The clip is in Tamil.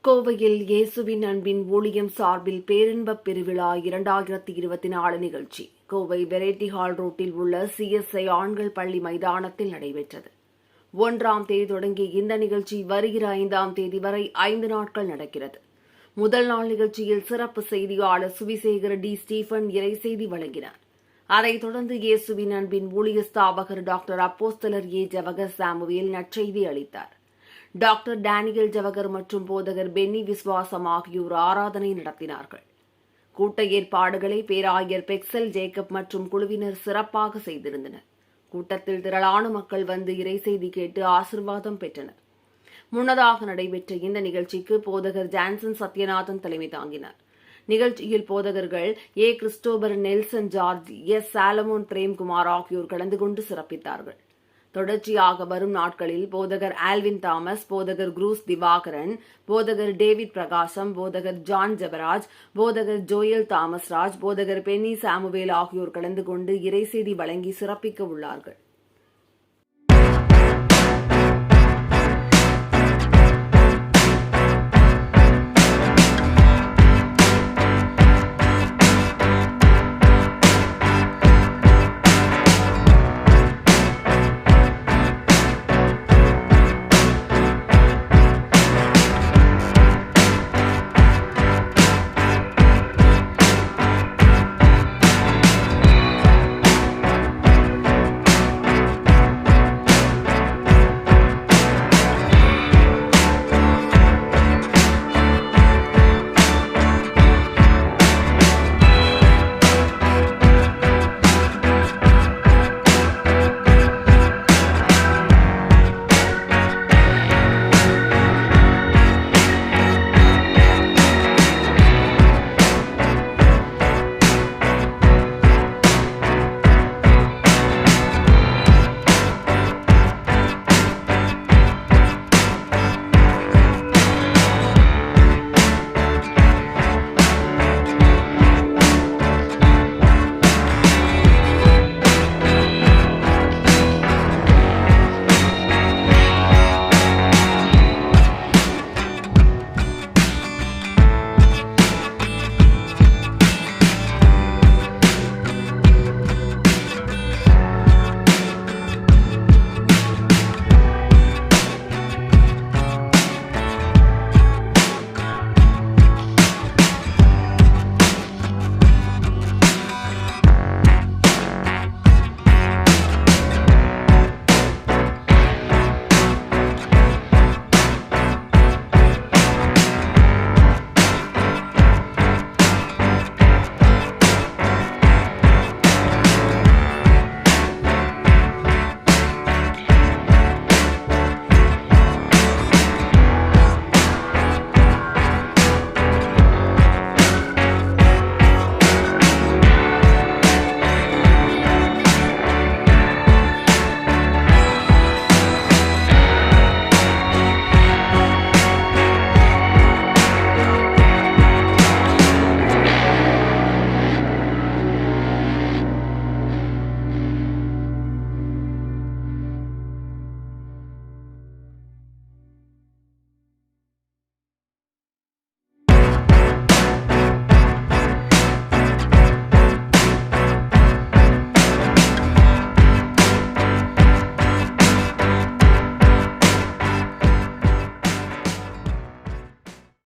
கோவையில் இயேசுவின் அன்பின் ஊழியம் சார்பில் பேரின்பப் பெருவிழா 2024 நிகழ்ச்சி கோவை வெரைட்டி ஹால் ரோட்டில் உள்ள CSI ஆண்கள் பள்ளி மைதானத்தில் நடைபெற்றது. 1ஆம் தேதி தொடங்கி இந்த நிகழ்ச்சி வருகிற 5ஆம் தேதி வரை 5 நாட்கள் நடக்கிறது. முதல் நாள் நிகழ்ச்சியில் சிறப்பு செய்தியாளர் சுவிசேகர் டி. ஸ்டீபன் இறைசெய்தி வழங்கினார். அதைத் தொடர்ந்து இயேசுவின் அன்பின் ஊழிய ஸ்தாபகர் டாக்டர் அப்போஸ்தலர் ஏ. ஜவகர் சாமுவேல் நற்செய்தி அளித்தார். டாக்டர் டேனியல் ஜவகர் மற்றும் போதகர் பென்னி விஸ்வாசம் ஆகியோர் ஆராதனை நடத்தினார்கள். கூட்ட ஏற்பாடுகளை பேராயர் பெக்சல் ஜேக்கப் மற்றும் குழுவினர் சிறப்பாக செய்திருந்தனர். கூட்டத்தில் திரளான மக்கள் வந்து இறைசெய்தி கேட்டு ஆசிர்வாதம் பெற்றனர். முன்னதாக நடைபெற்ற இந்த நிகழ்ச்சிக்கு போதகர் ஜான்சன் சத்யநாதன் தலைமை தாங்கினார். நிகழ்ச்சியில் போதகர்கள் A. Christopher Nelson George, S. Solomon Premkumar ஆகியோர் கலந்து கொண்டு சிறப்பித்தார்கள். தொடர்ச்சியாக வரும் நாட்களில் போதகர் ஆல்வின் தாமஸ், போதகர் குரூஸ் திவாகரன், போதகர் டேவிட் பிரகாசம், போதகர் ஜான் ஜெபராஜ், போதகர் ஜோயல் தாமஸ் ராஜ், போதகர் பென்னி சாமுவேல் ஆகியோர் கலந்து கொண்டு இறைசெய்தி வழங்கி சிறப்பிக்க உள்ளார்கள்.